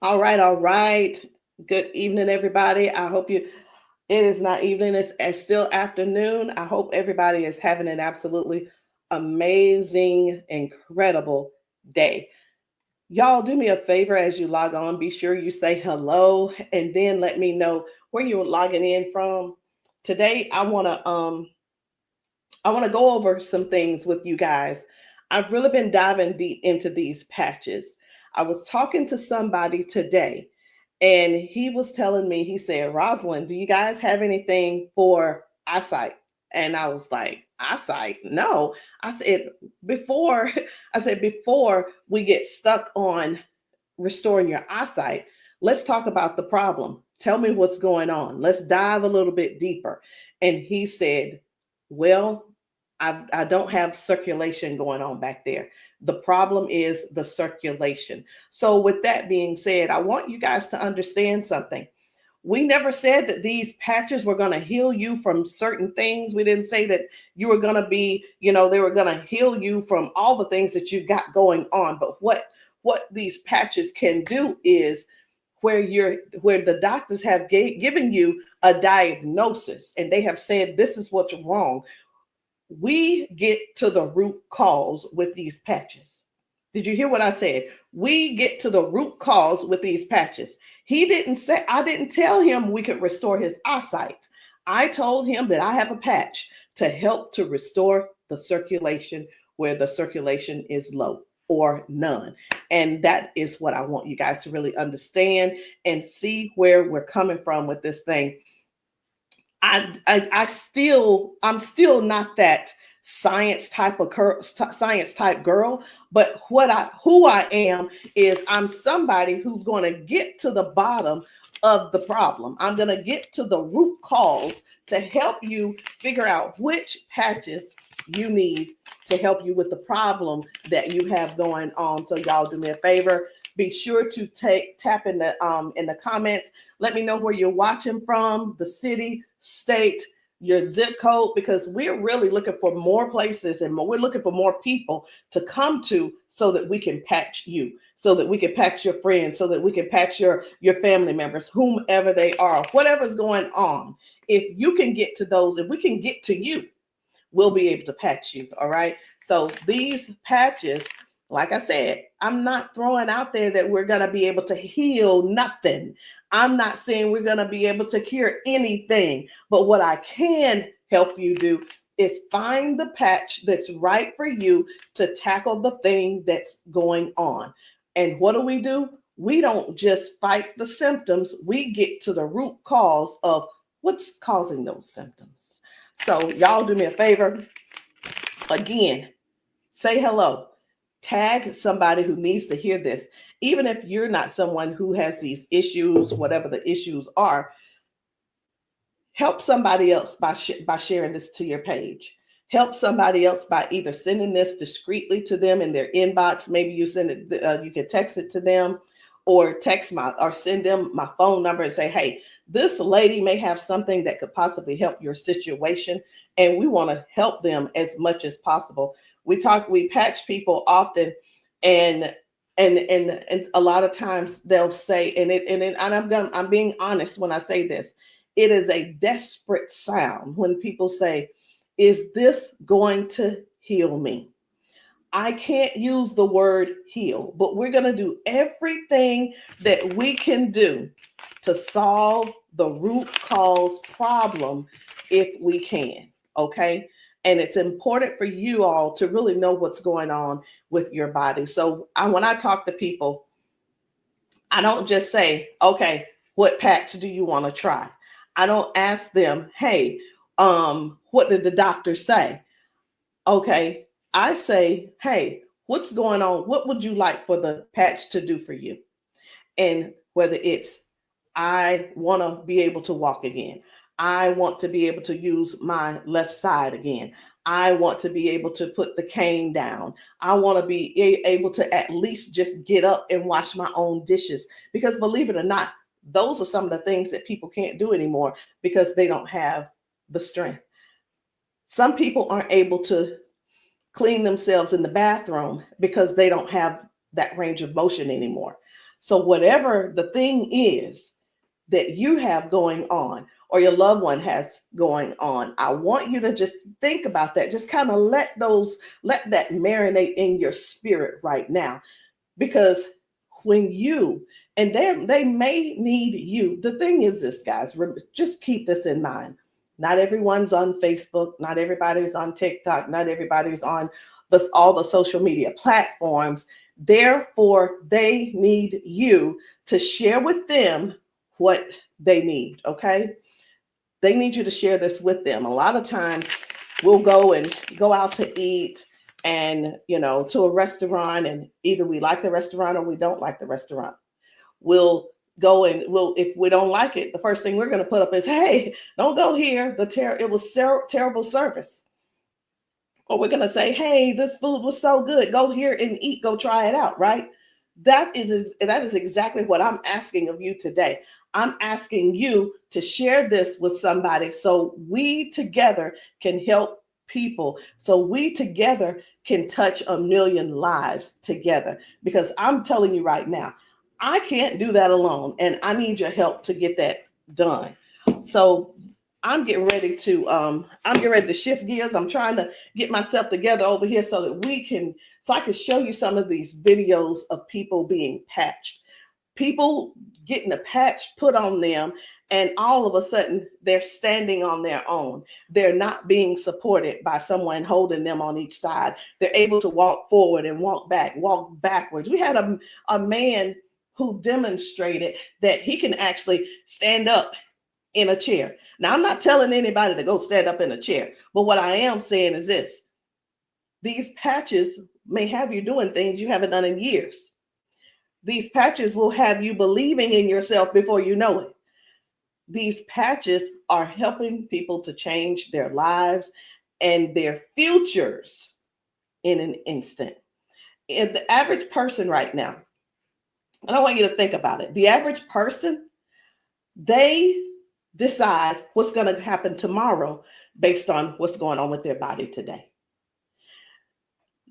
All right, all right. Good evening, everybody. I hope it is not evening, it's still afternoon. I hope everybody is having an absolutely amazing, incredible day. Y'all, do me a favor as you log on. Be sure you say hello and then let me know where you're logging in from. Today, I want to go over some things with you guys. I've really been diving deep into these patches. I was talking to somebody today, and he was telling me, he said, Rosalind, do you guys have anything for eyesight? And I was like, eyesight? No. I said, before, before we get stuck on restoring your eyesight, let's talk about the problem. Tell me what's going on. Let's dive a little bit deeper. And he said, well, I don't have circulation going on back there. The problem is the circulation. So, with that being said, I want you guys to understand something. We never said that these patches were going to heal you from certain things. We didn't say that you were going to be, they were going to heal you from all the things that you got going on. But what these patches can do is where the doctors have given you a diagnosis and they have said this is what's wrong, we get to the root cause with these patches. Did you hear what I said? We get to the root cause with these patches. I didn't tell him we could restore his eyesight. I told him that I have a patch to help to restore the circulation where the circulation is low or none. And that is what I want you guys to really understand and see where we're coming from with this thing. I'm still not that science type girl, but who I am is I'm somebody who's going to get to the bottom of the problem. I'm going to get to the root cause to help you figure out which patches you need to help you with the problem that you have going on. So y'all do me a favor. Be sure to tap in the comments. Let me know where you're watching from, the city, state, your zip code, because we're really looking for more places and we're looking for more people to come to so that we can patch you, so that we can patch your friends, so that we can patch your family members, whomever they are, whatever's going on. If you can get to those, if we can get to you, we'll be able to patch you. All right. So these patches, like I said, I'm not throwing out there that we're going to be able to heal nothing. I'm not saying we're going to be able to cure anything. But what I can help you do is find the patch that's right for you to tackle the thing that's going on. And what do? We don't just fight the symptoms, we get to the root cause of what's causing those symptoms. So, y'all do me a favor. Again, say hello. Tag somebody who needs to hear this. Even if you're not someone who has these issues, whatever the issues are, help somebody else by sharing this to your page. Help somebody else by either sending this discreetly to them in their inbox. Maybe you send it, you can text it to them, or send them my phone number and say, hey, this lady may have something that could possibly help your situation, and we want to help them as much as possible. We patch people often, and a lot of times they'll say, I'm being honest when I say this, it is a desperate sound when people say, is this going to heal me? I can't use the word heal, but we're going to do everything that we can do to solve the root cause problem if we can. Okay. And it's important for you all to really know what's going on with your body. So when I talk to people, I don't just say, okay, what patch do you want to try? I don't ask them, hey, what did the doctor say? Okay, I say, hey, what's going on? What would you like for the patch to do for you? And whether it's, I want to be able to walk again. I want to be able to use my left side again. I want to be able to put the cane down. I want to be able to at least just get up and wash my own dishes. Because believe it or not, those are some of the things that people can't do anymore because they don't have the strength. Some people aren't able to clean themselves in the bathroom because they don't have that range of motion anymore. So whatever the thing is that you have going on or your loved one has going on, I want you to just think about that. Just kind of let that marinate in your spirit right now. Because when you, and they may need you. The thing is this, guys, just keep this in mind. Not everyone's on Facebook. Not everybody's on TikTok. Not everybody's on all the social media platforms. Therefore, they need you to share with them what they need, okay? They need you to share this with them. A lot of times we'll go out to eat and, to a restaurant, and either we like the restaurant or we don't like the restaurant. We'll go and if we don't like it, the first thing we're going to put up is, hey, don't go here. It was terrible service. Or we're going to say, hey, this food was so good. Go here and eat. Go try it out, right? That is exactly what I'm asking of you today. I'm asking you to share this with somebody so we together can help people, so we together can touch 1 million lives together. Because I'm telling you right now, I can't do that alone, and I need your help to get that done. So I'm getting ready to shift gears. I'm trying to get myself together over here so that I can show you some of these videos of people being patched, people getting a patch put on them, and all of a sudden they're standing on their own. They're not being supported by someone holding them on each side. They're able to walk forward and walk backwards. We had a man who demonstrated that he can actually stand up in a chair. Now, I'm not telling anybody to go stand up in a chair, but what I am saying is this: these patches may have you doing things you haven't done in years. These patches will have you believing in yourself before you know it. These patches are helping people to change their lives and their futures in an instant. And the average person right now, and I want you to think about it. The average person, they decide what's going to happen tomorrow based on what's going on with their body today.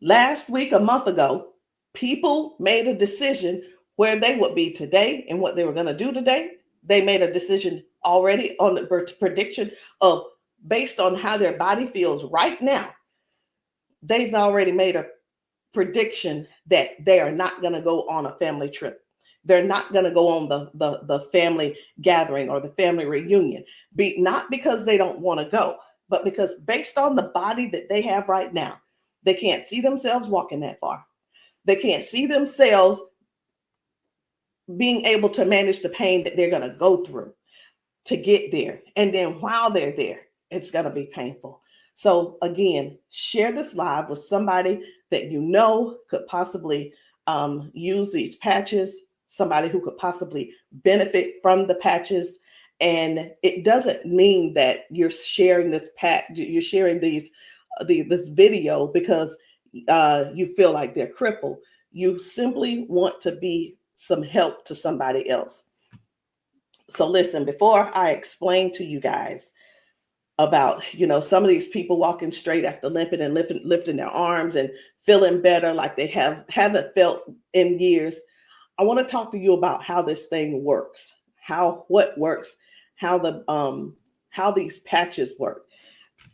Last week, a month ago, people made a decision where they would be today and what they were going to do today. They made a decision already on the prediction of based on how their body feels right now. They've already made a prediction that they are not going to go on a family trip. They're not going to go on the family gathering or the family reunion. Not because they don't want to go, but because based on the body that they have right now, they can't see themselves walking that far. They can't see themselves being able to manage the pain that they're going to go through to get there. And then while they're there, it's going to be painful. So again, share this live with somebody that you know could possibly use these patches, somebody who could possibly benefit from the patches. And it doesn't mean that you're sharing this you're sharing this video because you feel like they're crippled. You simply want to be some help to somebody else. So listen, before I explain to you guys about, some of these people walking straight after limping and lifting their arms and feeling better like they haven't felt in years, I want to talk to you about how this thing works, what works, how these patches work.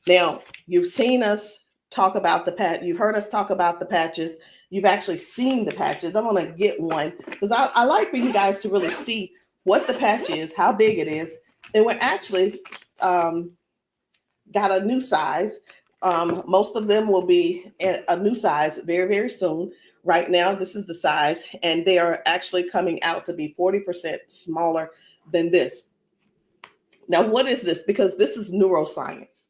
Now, you've seen us talk about you've heard us talk about the patches. You've actually seen the patches. I'm going to get one because I like for you guys to really see what the patch is, how big it is. And we're actually got a new size. Most of them will be a new size very, very soon. Right now, this is the size, and they are actually coming out to be 40% smaller than this. Now, what is this? Because this is neuroscience,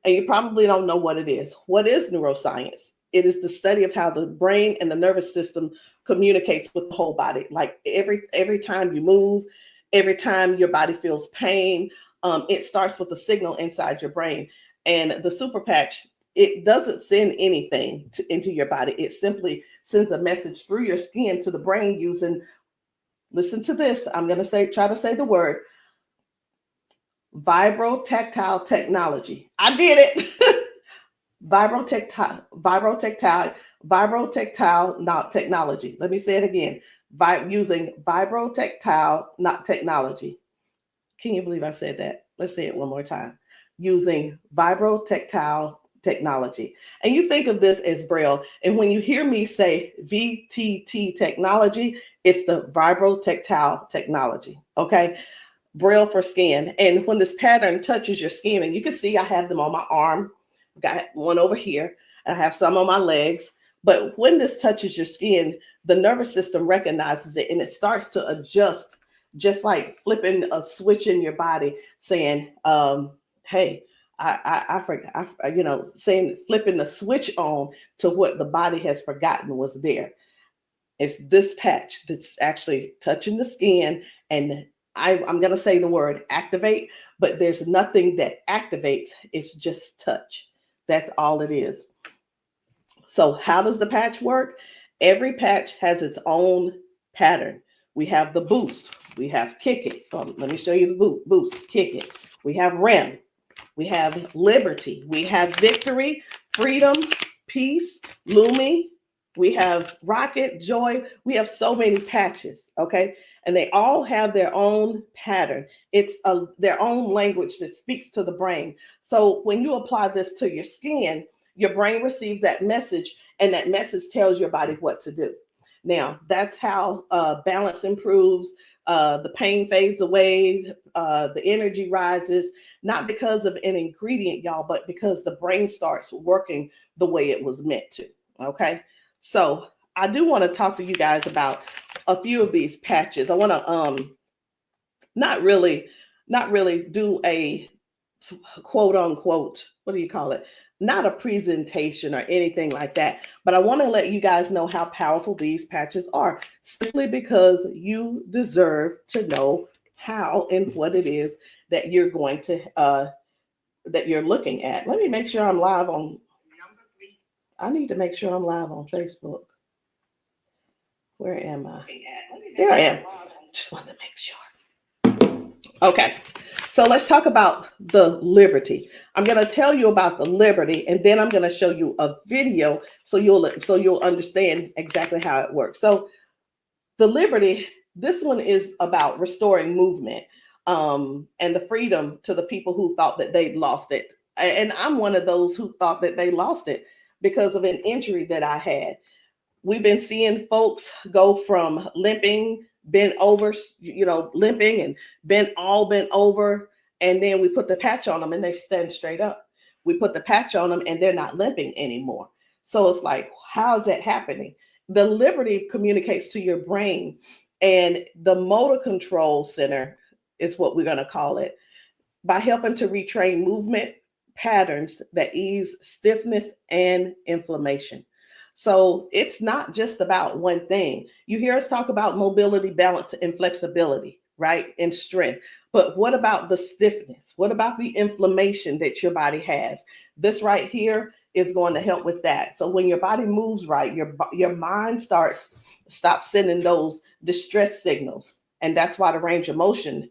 and you probably don't know what it is. What is neuroscience? It is the study of how the brain and the nervous system communicates with the whole body. Like every time you move, every time your body feels pain, it starts with a signal inside your brain. And the super patch, it doesn't send anything into your body. It simply sends a message through your skin to the brain using, listen to this, I'm going to try to say the word, vibrotactile technology. I did it. Vibrotactile technology. Let me say it again. using vibrotactile, not technology. Can you believe I said that? Let's say it one more time. Using vibrotactile technology. And you think of this as Braille. And when you hear me say VTT technology, it's the vibrotactile technology. Okay. Braille for skin. And when this pattern touches your skin, and you can see I have them on my arm, got one over here, and I have some on my legs. But when this touches your skin, the nervous system recognizes it and it starts to adjust, just like flipping a switch in your body, saying, hey, I forgot, saying, flipping the switch on to what the body has forgotten was there. It's this patch that's actually touching the skin, and I'm going to say the word activate, but there's nothing that activates. It's just touch. That's all it is. So how does the patch work? Every patch has its own pattern. We have the boost. We have kick it. Let me show you the boost, kick it. We have REM. We have liberty. We have victory, freedom, peace, Lumi. We have rocket, joy. We have so many patches, okay? And they all have their own pattern. It's their own language that speaks to the brain. So when you apply this to your skin, your brain receives that message, and that message tells your body what to do. Now, that's how balance improves, the pain fades away, the energy rises, not because of an ingredient, y'all, but because the brain starts working the way it was meant to, okay? So I do want to talk to you guys about a few of these patches. I want to not really do a quote unquote, what do you call it? Not a presentation or anything like that, but I want to let you guys know how powerful these patches are, simply because you deserve to know how and what it is that you're going to that you're looking at. Let me make sure I'm live on. I need to make sure I'm live on Facebook. Where am I? There I am. Just wanted to make sure. Okay. So let's talk about the liberty. I'm going to tell you about the liberty, and then I'm going to show you a video so you'll understand exactly how it works. So the liberty, this one is about restoring movement and the freedom to the people who thought that they'd lost it. And I'm one of those who thought that they lost it because of an injury that I had. We've been seeing folks go from limping, bent over, limping and bent over. And then we put the patch on them and they stand straight up. We put the patch on them and they're not limping anymore. So it's like, how is that happening? The liberty communicates to your brain, and the motor control center is what we're going to call it, by helping to retrain movement patterns that ease stiffness and inflammation. So it's not just about one thing. You hear us talk about mobility, balance, and flexibility, right? And strength. But what about the stiffness? What about the inflammation that your body has? This right here is going to help with that. So when your body moves right, your mind stops sending those distress signals. And that's why the range of motion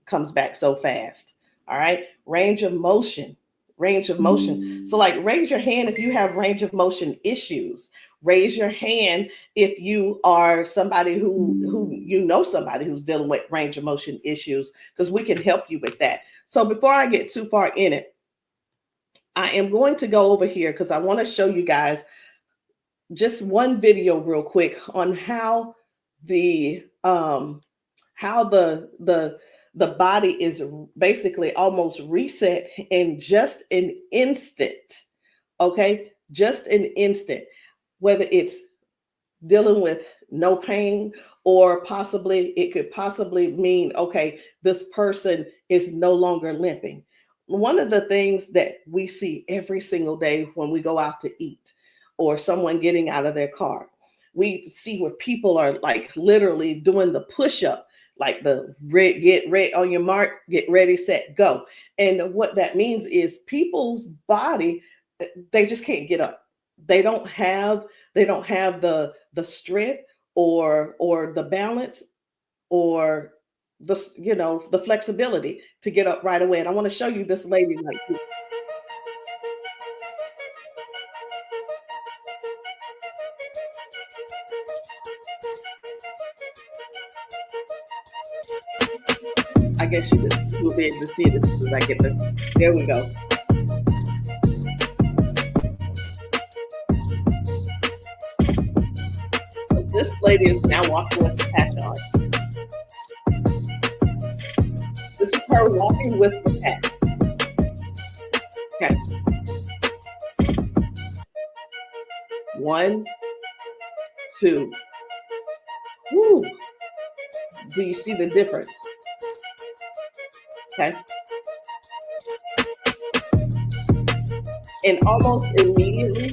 comes back so fast. All right. Range of motion. So like, raise your hand if you have range of motion issues. Raise your hand if you are somebody somebody who's dealing with range of motion issues, because we can help you with that. So before I get too far in it, I am going to go over here because I want to show you guys just one video real quick on how the body is basically almost reset in just an instant. Okay, just an instant. Whether it's dealing with no pain, or it could possibly mean, okay, this person is no longer limping. One of the things that we see every single day when we go out to eat, or someone getting out of their car, we see where people are like literally doing the push-up, like the get ready on your mark, get ready, set, go. And what that means is people's body, they just can't get up. They don't have the strength or the balance or the flexibility to get up right away. And I want to show you this lady right here. I guess you will be able to see it as soon as I get the. There we go. So this lady is now walking with the patch on. This is her walking with the patch. Okay. 1, 2. Woo. Do you see the difference? Okay. And almost immediately,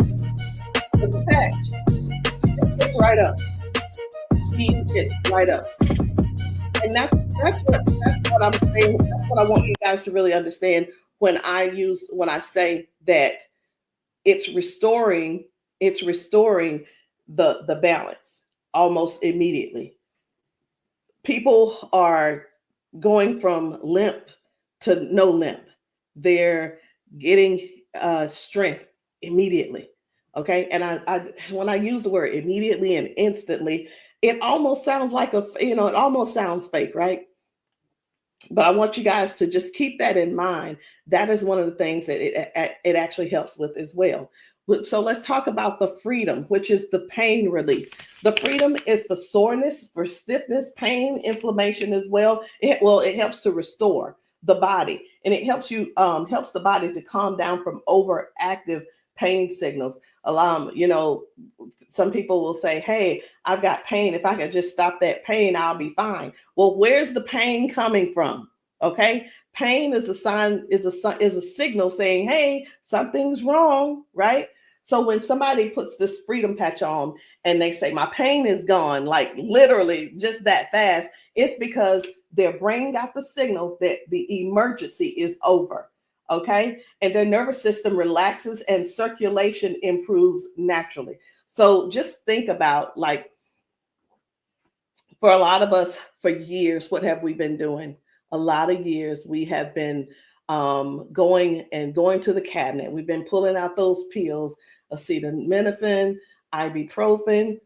with the patch, it gets right up. He gets right up. And that's what I'm saying. That's what I want you guys to really understand when I say that it's restoring the balance almost immediately. People are going from limp to no limp. They're getting strength immediately. Okay. And I when I use the word immediately and instantly, it almost sounds like it almost sounds fake, right? But I want you guys to just keep that in mind. That is one of the things that it actually helps with as well. So let's talk about the freedom, which is the pain relief. The freedom is for soreness, for stiffness, pain, inflammation as well. It helps to restore the body, and it helps the body to calm down from overactive pain signals. Some people will say, "Hey, I've got pain. If I could just stop that pain, I'll be fine." Well, where's the pain coming from? Okay. Pain is a signal saying, "Hey, something's wrong," right? So when somebody puts this freedom patch on and they say, "My pain is gone," like literally just that fast, it's because their brain got the signal that the emergency is over. Okay. And their nervous system relaxes and circulation improves naturally. So just think about, like, for a lot of us, for years, what have we been doing? A lot of years we have been going to the cabinet. We've been pulling out those pills, acetaminophen, ibuprofen,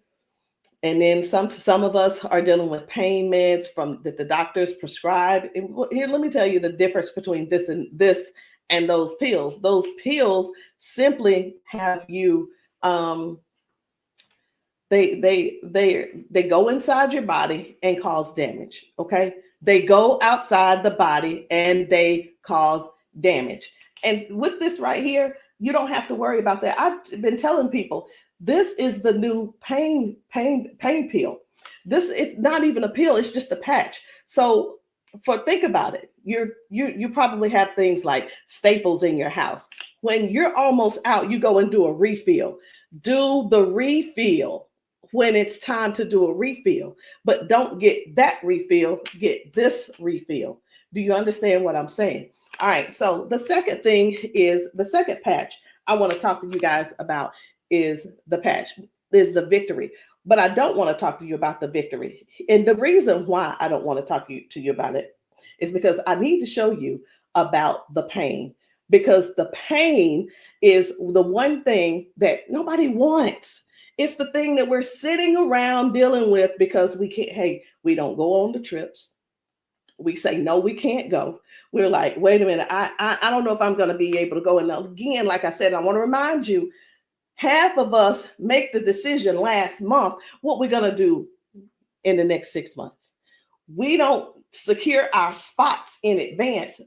and then some of us are dealing with pain meds that the doctors prescribe. And here, let me tell you the difference between this and those pills. Those pills simply have you they go inside your body and cause damage. Okay. They go outside the body and they cause damage. And with this right here, you don't have to worry about that. I've been telling people, this is the new pain pill. This is not even a pill, it's just a patch. So think about it. You probably have things like staples in your house. When you're almost out, you go and do a refill. Do the refill when it's time to do a refill, but don't get that refill, get this refill. Do you understand what I'm saying? All right. So the second patch I want to talk to you guys about is the victory. But I don't want to talk to you about the victory. And the reason why I don't want to talk to you about it is because I need to show you about the pain, because the pain is the one thing that nobody wants. It's the thing that we're sitting around dealing with because we don't go on the trips. We say, no, we can't go. We're like, wait a minute, I don't know if I'm going to be able to go. And again, like I said, I want to remind you, half of us make the decision last month what we're going to do in the next 6 months. We don't secure our spots in advance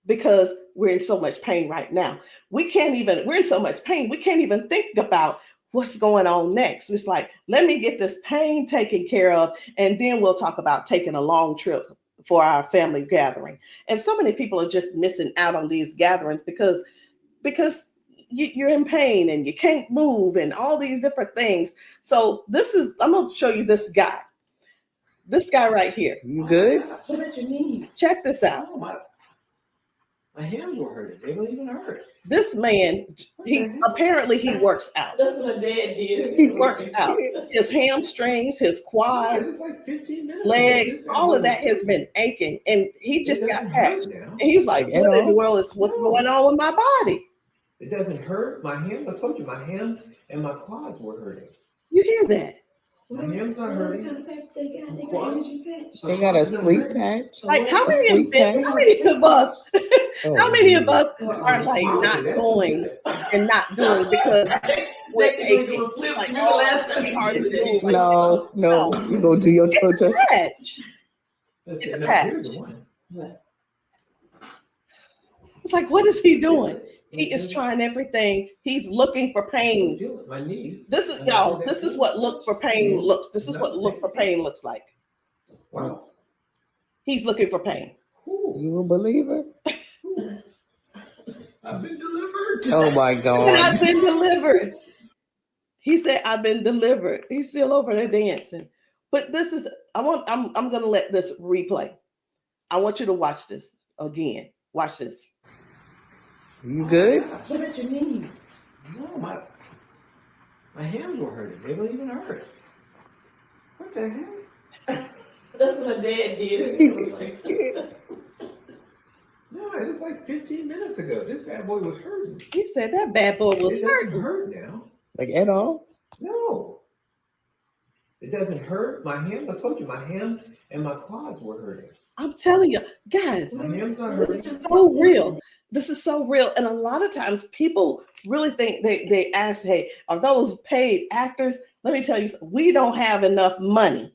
because we're in so much pain right now. We're in so much pain, we can't even think about what's going on next. It's like, let me get this pain taken care of, and then we'll talk about taking a long trip for our family gathering. And so many people are just missing out on these gatherings because you're in pain and you can't move and all these different things. So I'm going to show you this guy right here. You good? What about your knees? Check this out. Oh, my hands were hurting. They don't even hurt. This man, he works out. That's what my dad did. He works out. His hamstrings, his quads, like 15 minutes legs, all of that has been aching. And he just got patched. And he was like, what in the world is what's going on with my body? It doesn't hurt. My hands, I told you, my hands and my quads were hurting. You hear that? My hand's not hurting. What kind of patch they got? They got Quads? energy patch. They got a sleep patch. Like how A many sleep patch. how many of us Oh, how many of us Well, are like not going and not doing because we're They aching? do a flip Like, remember oh, last it's time gonna be you hard did to that. move. Like, no, no, you go do your toe touch. patch. Let's It's see. a No, patch. here's the one. It's like, what is he doing? Feel it. He is trying everything. He's looking for pain. Feel it. My knee. This is y'all. This is what look for pain looks. This is what look for pain looks like. Wow. He's looking for pain. You a believer? I've been delivered. Oh my And God. I've been delivered. He said, "I've been delivered." He's still over there dancing. But this is. I'm gonna let this replay. I want you to watch this again. Watch this. You good? What about your knees? No, my hands were hurting. They don't even hurt. What the heck? That's what my dad did. It was like, No, it was like 15 minutes ago. This bad boy was hurting. He said that bad boy was It doesn't hurting. hurt now. Like at all? No. It doesn't hurt. My hands, I told you, my hands and my quads were hurting. I'm telling you, guys, My hands not hurting. this is so real. This is so real. And a lot of times people really think they ask, hey, are those paid actors? Let me tell you, we don't have enough money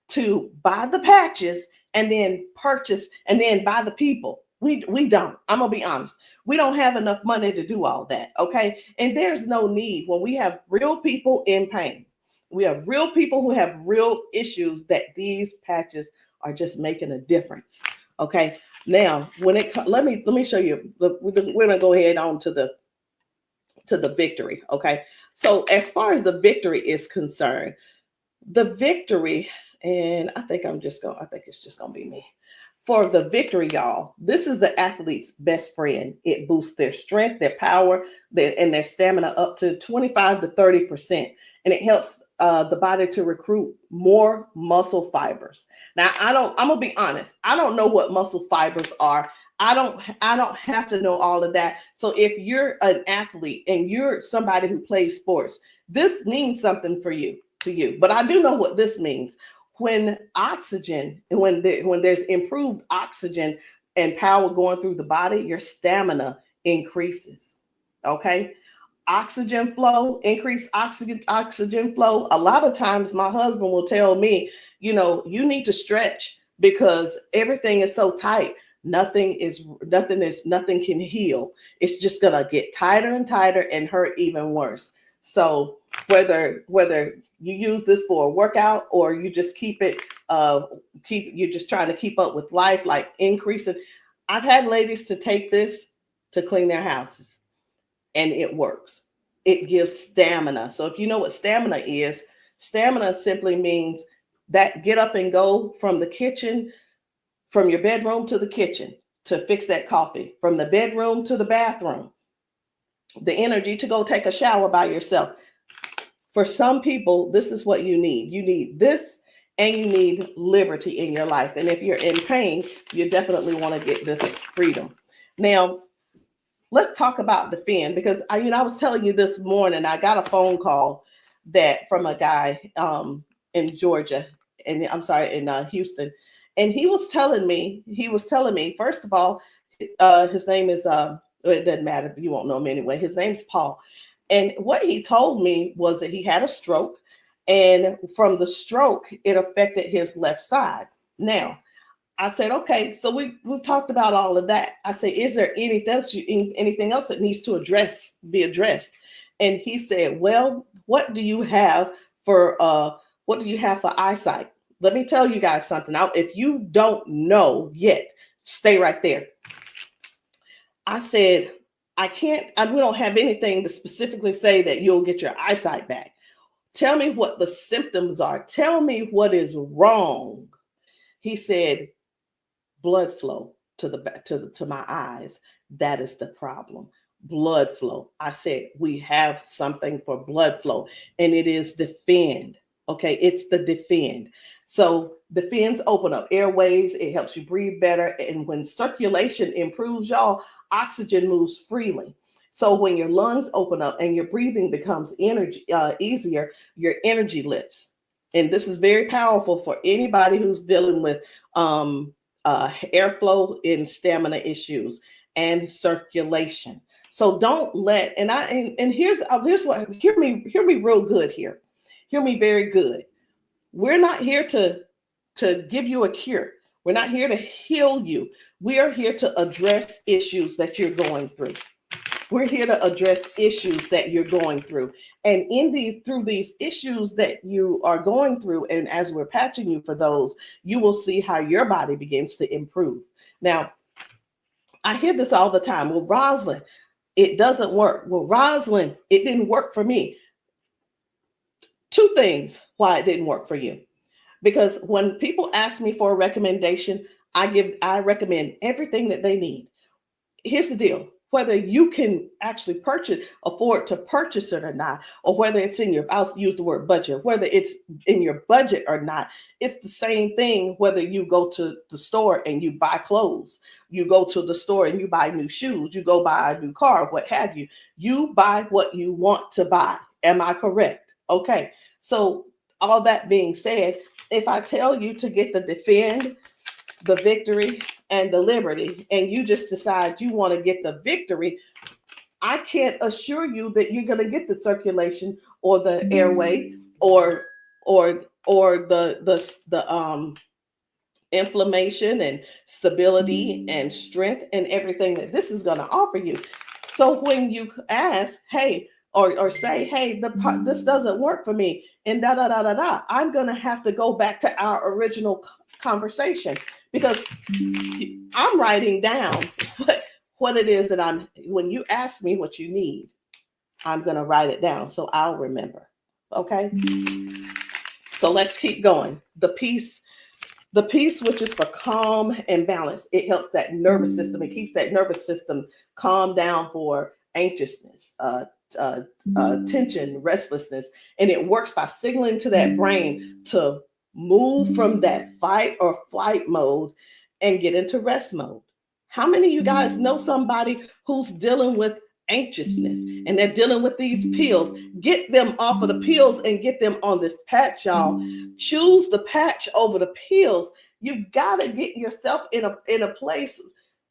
to buy the patches and then purchase and then buy the people. We don't. I'm gonna be honest. We don't have enough money to do all that. Okay. And there's no need when we have real people in pain. We have real people who have real issues that these patches are just making a difference. Okay. Now, when it let me show you. We're gonna go ahead on to the victory. Okay. So as far as the victory is concerned, the victory, and I think it's just gonna be me. For the victory, y'all, this is the athlete's best friend. It boosts their strength, their power, and their stamina up to 25 to 30%. And it helps the body to recruit more muscle fibers. Now, I'm gonna be honest. I don't know what muscle fibers are. I don't have to know all of that. So if you're an athlete and you're somebody who plays sports, this means something to you. But I do know what this means. When oxygen, when there's improved oxygen and power going through the body, your stamina increases. Okay. Oxygen flow, increased oxygen flow. A lot of times my husband will tell me, you need to stretch because everything is so tight. Nothing can heal. It's just gonna get tighter and tighter and hurt even worse. So whether you use this for a workout or you just you're just trying to keep up with life, like increasing. I've had ladies to take this to clean their houses and it works. It gives stamina. So if you know what stamina simply means that get up and go from the kitchen, from your bedroom to the kitchen to fix that coffee, from the bedroom to the bathroom, the energy to go take a shower by yourself. For some people, this is what you need. You need this and you need liberty in your life. And if you're in pain, you definitely want to get this freedom. Now, let's talk about defend because I was telling you this morning, I got a phone call from a guy in Georgia, and I'm sorry, in Houston. And he was telling me, first of all, his name is, it doesn't matter, you won't know him anyway. His name's Paul. And what he told me was that he had a stroke, and from the stroke, it affected his left side. Now, I said, okay, so we've talked about all of that. I said, is there anything else that needs to be addressed? And he said, well, what do you have for eyesight? Let me tell you guys something. Now, if you don't know yet, stay right there. I said, we don't have anything to specifically say that you'll get your eyesight back. Tell me what the symptoms are. Tell me what is wrong. He said, blood flow to my eyes. That is the problem. Blood flow. I said, we have something for blood flow, and it is defend. Okay, it's the defend. So defends open up airways. It helps you breathe better. And when circulation improves, y'all, oxygen moves freely. So when your lungs open up and your breathing becomes easier, your energy lifts. and this is very powerful for anybody who's dealing with airflow and stamina issues and circulation. So don't let, and here's what, hear me real good here. Hear me very good. We're not here to give you a cure. We're not here to heal you. We are here to address issues that you're going through. We're here to address issues that you're going through. And through these issues that you are going through, and as we're patching you for those, you will see how your body begins to improve. Now, I hear this all the time. Well, Rosalind, it doesn't work. Well, Rosalind, it didn't work for me. Two things why it didn't work for you. Because when people ask me for a recommendation, I recommend everything that they need. Here's the deal. Whether you can actually afford to purchase it or not, or whether it's I'll use the word budget, whether it's in your budget or not, it's the same thing whether you go to the store and you buy clothes, you go to the store and you buy new shoes, you go buy a new car, what have you. You buy what you want to buy. Am I correct? Okay. So all that being said, if I tell you to get the Defend, the Victory, and the Liberty, and you just decide you want to get the Victory, I can't assure you that you're going to get the circulation or the airway or the inflammation and stability and strength and everything that this is going to offer you. So when you ask, hey, or say, hey, this doesn't work for me, and I'm going to have to go back to our original conversation, because I'm writing down what it is that when you ask me what you need, I'm going to write it down so I'll remember. Okay. So let's keep going. The peace, which is for calm and balance. It helps that nervous system. It keeps that nervous system calm down for anxiousness, tension, restlessness. And it works by signaling to that brain to move from that fight or flight mode and get into rest mode. How many of you guys know somebody who's dealing with anxiousness and they're dealing with these pills? Get them off of the pills and get them on this patch, y'all. Choose the patch over the pills. You got to get yourself in a place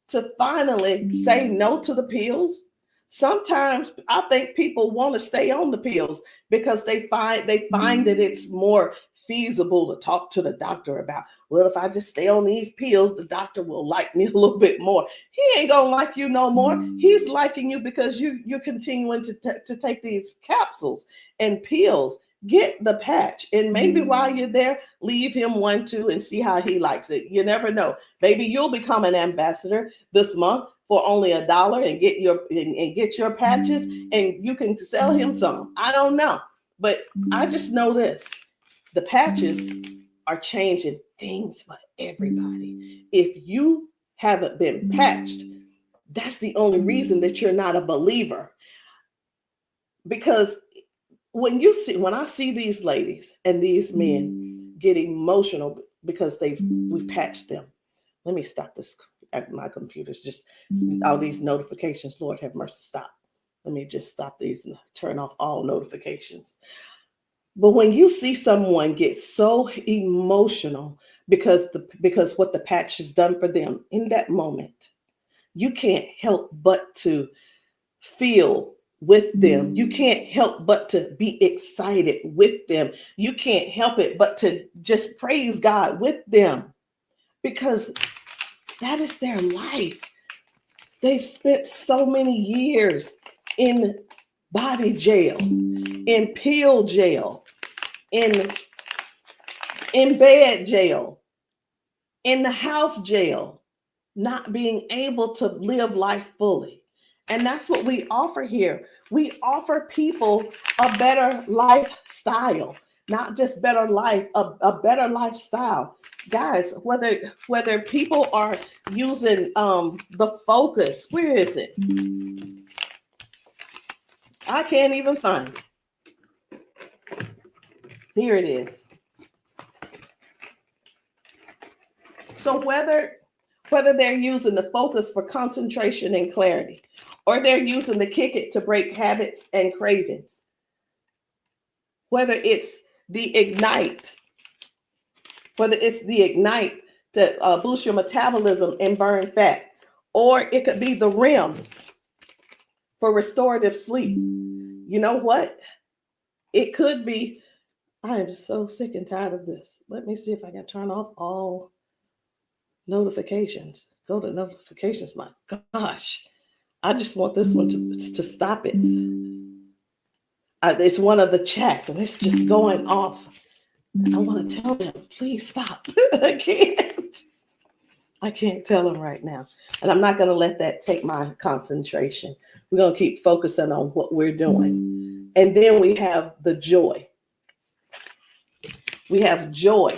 to finally say no to the pills. Sometimes I think people want to stay on the pills because they find that it's more feasible to talk to the doctor about, well, if I just stay on these pills, the doctor will like me a little bit more. He ain't gonna like you no more. He's liking you because you're continuing to take these capsules and pills. Get the patch, and maybe while you're there, leave him one too and see how he likes it. You never know. Maybe you'll become an ambassador this month for only $1 and get your patches, and you can sell him some. I don't know, but I just know this. The patches are changing things for everybody. If you haven't been patched, that's the only reason that you're not a believer. Because when I see these ladies and these men get emotional because we've patched them. Let me stop this. My computer's just all these notifications. Lord have mercy, stop. Let me just stop these and turn off all notifications. But when you see someone get so emotional because what the patch has done for them in that moment, you can't help but to feel with them. You can't help but to be excited with them. You can't help it but to just praise God with them, because that is their life. They've spent so many years in body jail, in pill jail, in bed jail, in the house jail, not being able to live life fully. And that's what we offer here. We offer people a better lifestyle, not just better life, a better lifestyle. Guys, whether people are using the Focus, where is it? I can't even find it. Here it is. So whether they're using the Focus for concentration and clarity, or they're using the Kick It to break habits and cravings, whether it's the ignite. It's the ignite to boost your metabolism and burn fat. Or it could be the REM for restorative sleep. You know what? It could be, I am so sick and tired of this. Let me see if I can turn off all notifications. Go to notifications. My gosh. I just want this one to stop it. It's one of the chats and it's just going off. I want to tell them, please stop. I can't tell them right now. And I'm not going to let that take my concentration. We're going to keep focusing on what we're doing. And then we have the joy. We have joy,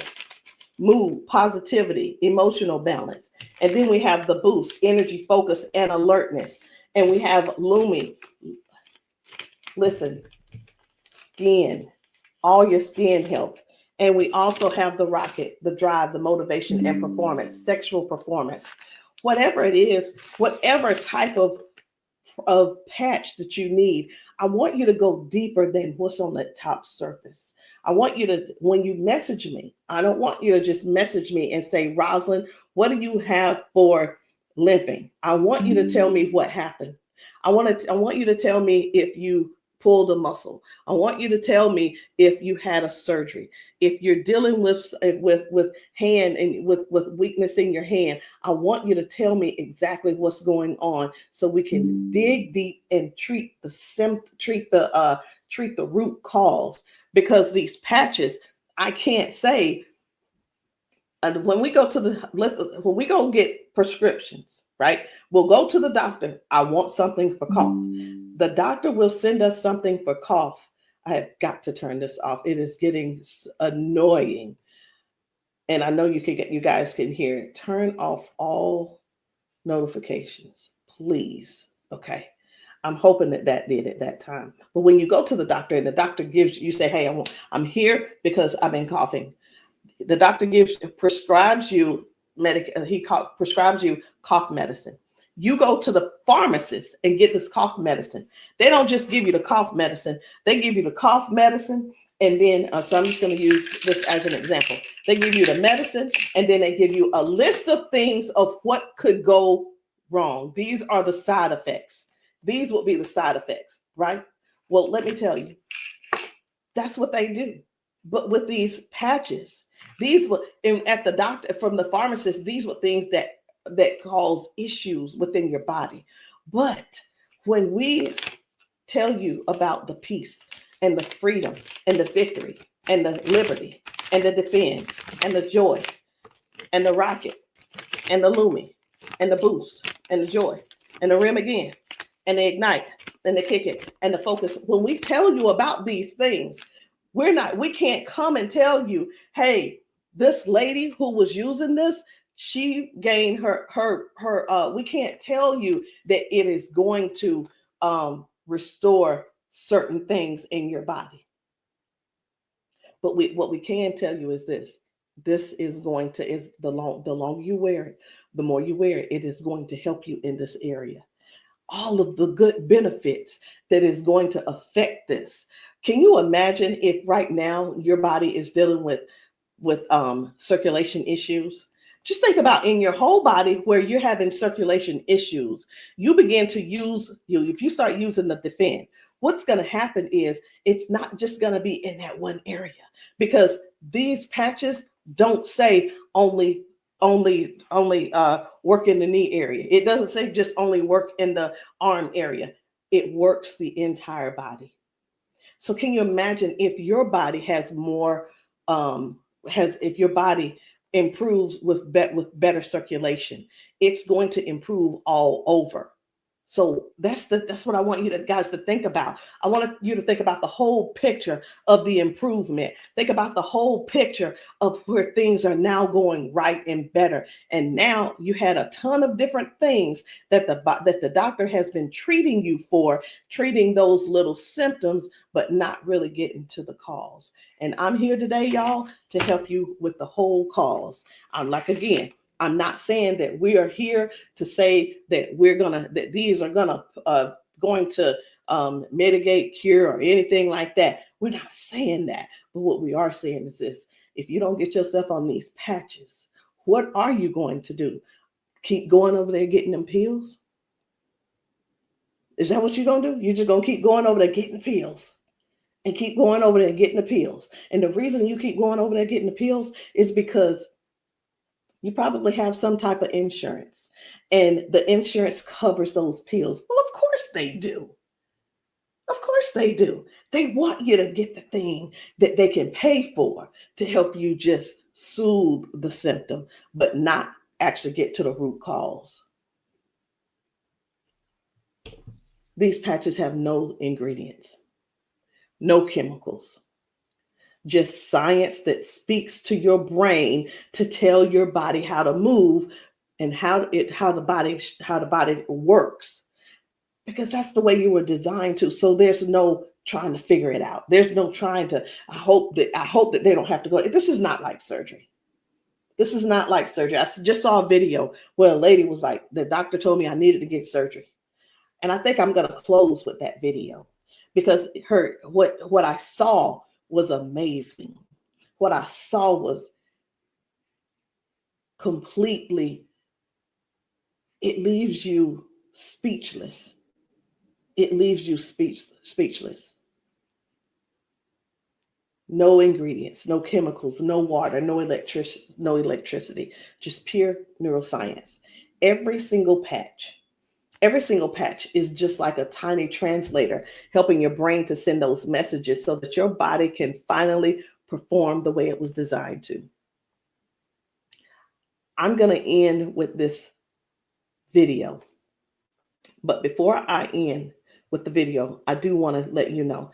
mood, positivity, emotional balance. And then we have the boost, energy, focus, and alertness. And we have Lumi. Listen, skin, all your skin health. And we also have the rocket, the drive, the motivation and performance, sexual performance. Whatever it is, whatever type of patch that you need, I want you to go deeper than what's on the top surface. I want you to, when you message me, I don't want you to just message me and say, Rosalind, what do you have for limping? I want you to tell me what happened. I want you to tell me if you pulled a muscle. I want you to tell me if you had a surgery. If you're dealing with hand and with weakness in your hand, I want you to tell me exactly what's going on so we can dig deep and treat the root cause. Because these patches, I can't say. And when we go get prescriptions, right? We'll go to the doctor. I want something for cough. The doctor will send us something for cough. I have got to turn this off. It is getting annoying. And I know you guys can hear it. Turn off all notifications, please. Okay. I'm hoping that did at that time. But when you go to the doctor and the doctor gives you say, hey, I'm here because I've been coughing. The doctor prescribes you prescribes you cough medicine. You go to the pharmacist and get this cough medicine. They don't just give you the cough medicine. They give you the cough medicine. And then, so I'm just going to use this as an example. They give you the medicine and then they give you a list of things of what could go wrong. These are the side effects. These will be the side effects, right? Well, let me tell you, that's what they do. But with these patches, these were at the doctor, from the pharmacist, these were things that cause issues within your body. But when we tell you about the peace and the freedom and the victory and the liberty and the defend and the joy and the rocket and the Lumi and the boost and the joy and the rim again and the ignite and the kick it and the focus, when we tell you about these things, we can't come and tell you, hey, this lady who was using this, she gained we can't tell you that it is going to restore certain things in your body. But what we can tell you is this is going to, the longer you wear it, the more you wear it, it is going to help you in this area. All of the good benefits that is going to affect this. Can you imagine if right now your body is dealing with circulation issues? Just think about in your whole body where you're having circulation issues. You begin to if you start using the defend, what's going to happen is it's not just going to be in that one area, because these patches don't say only work in the knee area. It doesn't say just only work in the arm area. It works the entire body. So can you imagine if your body has more, if your body improves with better circulation, it's going to improve all over. So that's what I want you guys to think about. I want you to think about the whole picture of the improvement. Think about the whole picture of where things are now going right and better. And now you had a ton of different things that the doctor has been treating you for, treating those little symptoms, but not really getting to the cause. And I'm here today, y'all, to help you with the whole cause. I'm not saying that we are here to say that these are going to mitigate, cure, or anything like that. We're not saying that. But what we are saying is this: if you don't get yourself on these patches, what are you going to do? Keep going over there getting them pills? Is that what you're going to do? You're just going to keep going over there getting pills and keep going over there getting the pills. And the reason you keep going over there getting the pills is because you probably have some type of insurance, and the insurance covers those pills. Well, of course they do. Of course they do. They want you to get the thing that they can pay for to help you just soothe the symptom, but not actually get to the root cause. These patches have no ingredients, no chemicals, just science that speaks to your brain to tell your body how to move and how the body works, because that's the way you were designed to. So there's no trying to figure it out. There's no trying to, I hope that they don't have to go. This is not like surgery. This is not like surgery. I just saw a video where a lady was like, the doctor told me I needed to get surgery. And I think I'm going to close with that video, because what I saw was amazing. What I saw was completely, it leaves you speechless. It leaves you speechless. No ingredients, no chemicals, no water, no electricity, just pure neuroscience. Every single patch is just like a tiny translator, helping your brain to send those messages so that your body can finally perform the way it was designed to. I'm going to end with this video. But before I end with the video, I do want to let you know,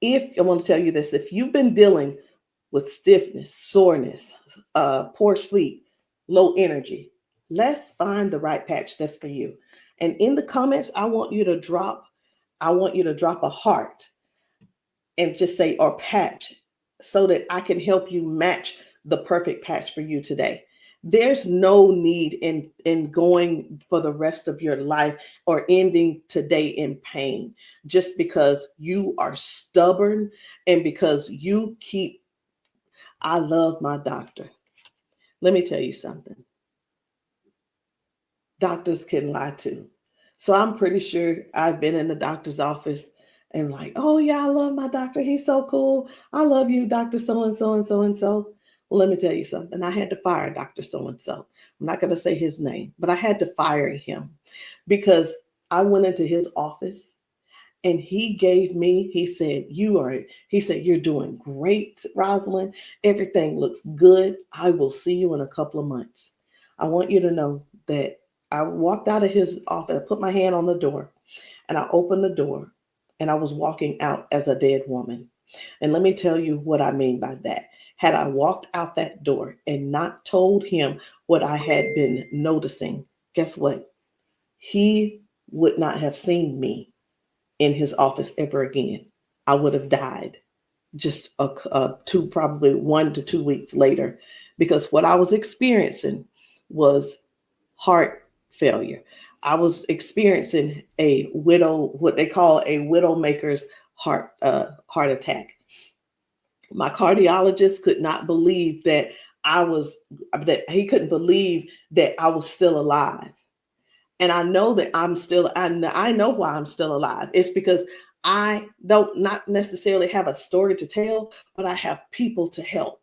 I want to tell you this: if you've been dealing with stiffness, soreness, poor sleep, low energy, let's find the right patch that's for you. And in the comments, I want you to drop a heart and just say, or patch, so that I can help you match the perfect patch for you today. There's no need in going for the rest of your life or ending today in pain just because you are stubborn and because you keep, I love my doctor. Let me tell you something. Doctors can lie too. So I'm pretty sure I've been in the doctor's office and like, oh yeah, I love my doctor. He's so cool. I love you, Dr. So-and-so and so-and-so. Well, let me tell you something. I had to fire Dr. So-and-so. I'm not going to say his name, but I had to fire him because I went into his office and he said, you're doing great, Rosalind. Everything looks good. I will see you in a couple of months. I want you to know that I walked out of his office, I put my hand on the door and I opened the door and I was walking out as a dead woman. And let me tell you what I mean by that. Had I walked out that door and not told him what I had been noticing, guess what? He would not have seen me in his office ever again. I would have died just probably 1 to 2 weeks later, because what I was experiencing was heart failure. I was experiencing what they call a widowmaker's heart attack. My cardiologist could not believe that he couldn't believe that I was still alive. And I know that I know why I'm still alive. It's because I don't not necessarily have a story to tell, but I have people to help.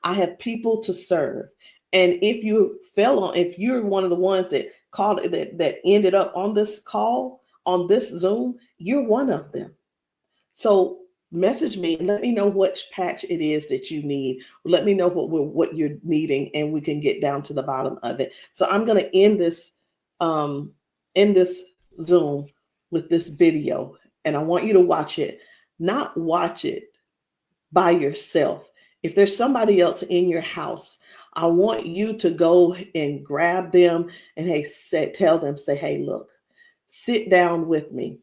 I have people to serve. And if you're one of the ones that called that ended up on this call, on this Zoom, you're one of them. So message me and let me know which patch it is that you need. Let me know what you're needing, and we can get down to the bottom of it. So I'm going to end this Zoom with this video, and I want you to watch it. Not watch it by yourself. If there's somebody else in your house, I want you to go and grab them and tell them, say, hey, look, sit down with me.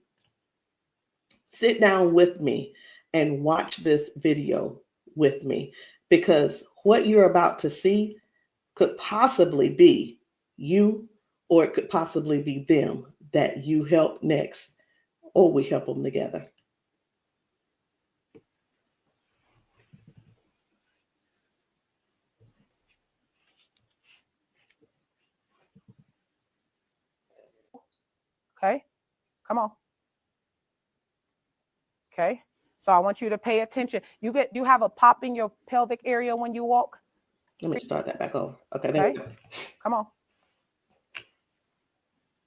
Sit down with me and watch this video with me, because what you're about to see could possibly be you, or it could possibly be them that you help next, or we help them together. Okay, come on. Okay, so I want you to pay attention. You have a pop in your pelvic area when you walk. Let me start that back over. Okay, there we go. Come on.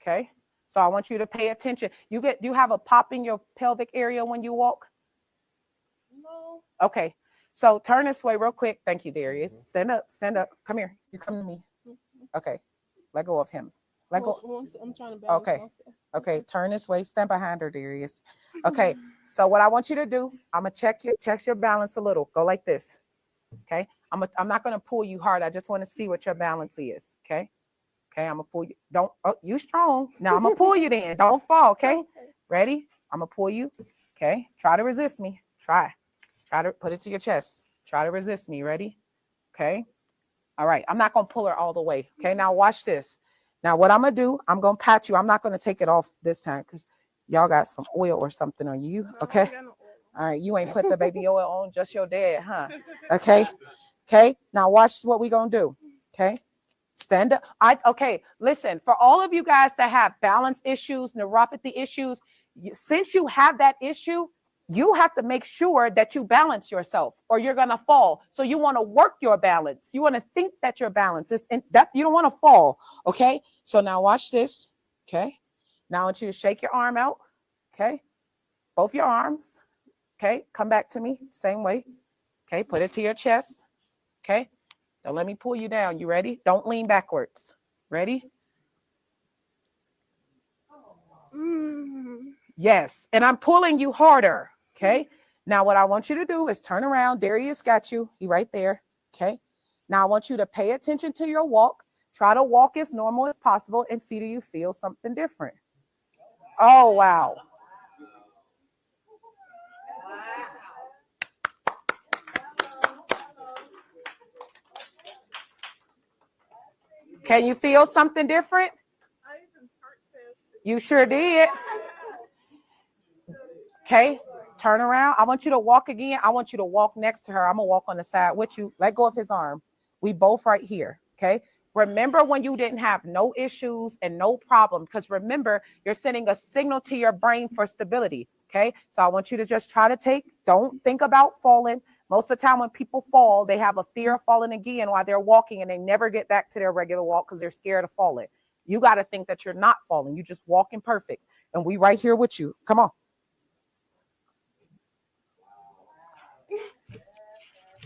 Okay, so I want you to pay attention. You have a pop in your pelvic area when you walk. No. Okay, so turn this way real quick. Thank you, Darius. Stand up. Stand up. Come here. You come to me. Okay, let go of him. Let go. I'm trying to balance Okay. myself. Okay, turn this way. Stand behind her, Darius. Okay, so what I want you to do, I'm gonna check your balance a little. Go like this. Okay, I'm not gonna pull you hard. I just want to see what your balance is. Okay. Okay, I'm gonna pull you. You strong. Now I'm gonna pull you then. Don't fall. Okay. Ready? I'm gonna pull you. Okay. Try to resist me. Try to put it to your chest. Try to resist me. Ready? Okay. All right. I'm not gonna pull her all the way. Okay. Now watch this. Now what I'm gonna do, I'm gonna pat you. I'm not gonna take it off this time because y'all got some oil or something on you. Okay. All right. You ain't put the baby oil on, just your dad, huh? Okay. Okay. Now watch what we gonna do. Okay. Stand up. Okay. Listen, for all of you guys that have balance issues, neuropathy issues, since you have that issue, you have to make sure that you balance yourself or you're going to fall. So you want to work your balance. You want to think that your balance is in that you don't want to fall. Okay. So now watch this. Okay. Now I want you to shake your arm out. Okay. Both your arms. Okay. Come back to me. Same way. Okay. Put it to your chest. Okay. Now let me pull you down. You ready? Don't lean backwards. Ready? Yes. And I'm pulling you harder. Okay. Now what I want you to do is turn around. Darius got you. He right there. Okay. Now I want you to pay attention to your walk. Try to walk as normal as possible and see, do you feel something different? Oh, wow. Can you feel something different? You sure did. Okay, turn around. I want you to walk again. I want you to walk next to her. I'm going to walk on the side with you. Let go of his arm. We both right here. Okay. Remember when you didn't have no issues and no problem, because remember, you're sending a signal to your brain for stability. Okay. So I want you to just try to don't think about falling. Most of the time when people fall, they have a fear of falling again while they're walking and they never get back to their regular walk because they're scared of falling. You got to think that you're not falling. You just walking perfect. And we right here with you. Come on.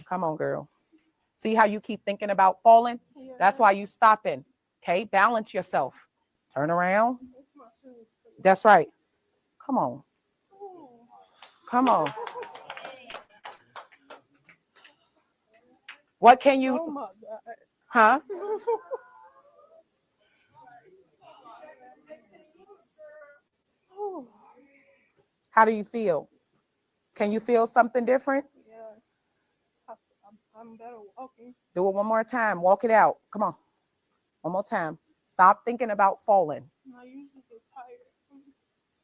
Come on, girl. See how you keep thinking about falling? Yeah. That's why you stopping. Okay, balance yourself. Turn around. That's right. Come on. Come on. What can you? Oh my God. Huh? How do you feel? Can you feel something different? Yeah. I'm better walking. Do it one more time. Walk it out. Come on. One more time. Stop thinking about falling. I usually get tired.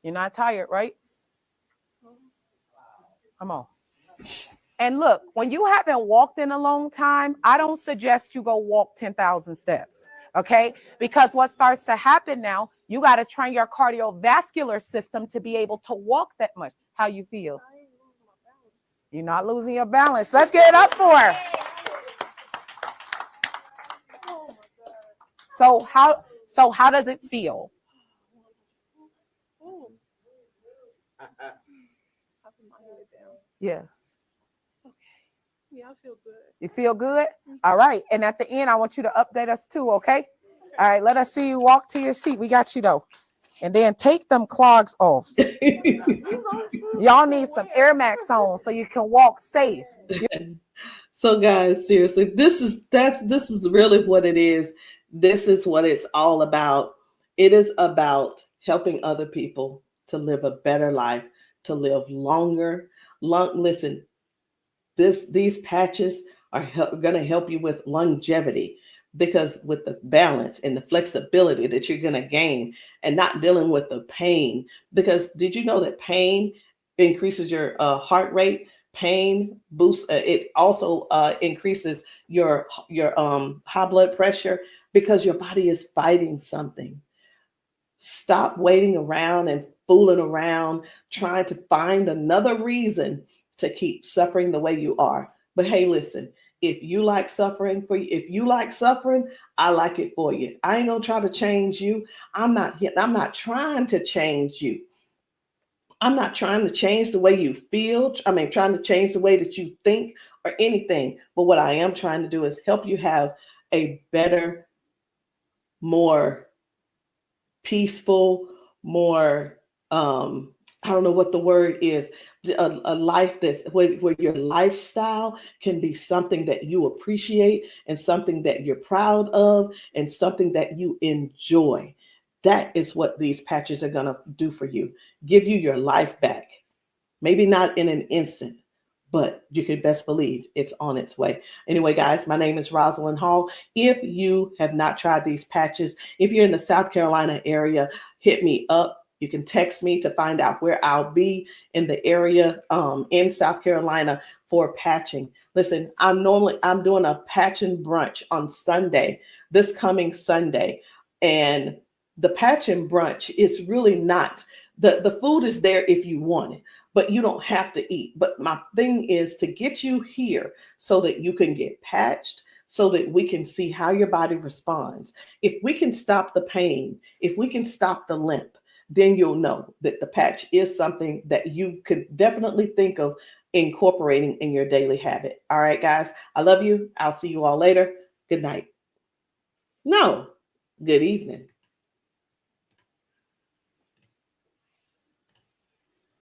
You're not tired, right? Come on. And look, when you haven't walked in a long time, I don't suggest you go walk 10,000 steps. Okay? Because what starts to happen now, you got to train your cardiovascular system to be able to walk that much. How you feel? You're not losing your balance. Let's get it up for her. So how does it feel? Yeah. Okay. Yeah, I feel good. You feel good? All right. And at the end, I want you to update us too, okay? All right, let us see you walk to your seat. We got you though. And then take them clogs off. Y'all need some Air Max on so you can walk safe. So guys, seriously, this is really what it is. This is what it's all about. It is about helping other people to live a better life, to live longer. Listen, these patches are going to help you with longevity, because with the balance and the flexibility that you're going to gain and not dealing with the pain. Because did you know that pain increases your heart rate? Pain boosts. It also increases your high blood pressure because your body is fighting something. Stop waiting around and fooling around trying to find another reason to keep suffering the way you are. But hey, listen, if you like suffering if you like suffering, I like it for you. I ain't gonna try to change you. I'm not trying to change you. I'm not trying to change the way you feel. I mean, trying to change the way that you think or anything. But what I am trying to do is help you have a better, more peaceful, more I don't know what the word is, a life that's where your lifestyle can be something that you appreciate and something that you're proud of and something that you enjoy. That is what these patches are going to do for you. Give you your life back. Maybe not in an instant, but you can best believe it's on its way. Anyway, guys, my name is Rosalind Hall. If you have not tried these patches, if you're in the South Carolina area, hit me up. You can text me to find out where I'll be in the area in South Carolina for patching. Listen, I'm doing a patching brunch on Sunday, this coming Sunday. And the patching brunch is really not, the food is there if you want it, but you don't have to eat. But my thing is to get you here so that you can get patched, so that we can see how your body responds. If we can stop the pain, if we can stop the limp, then you'll know that the patch is something that you could definitely think of incorporating in your daily habit. All right, guys, I love you. I'll see you all later. Good night. No, good evening.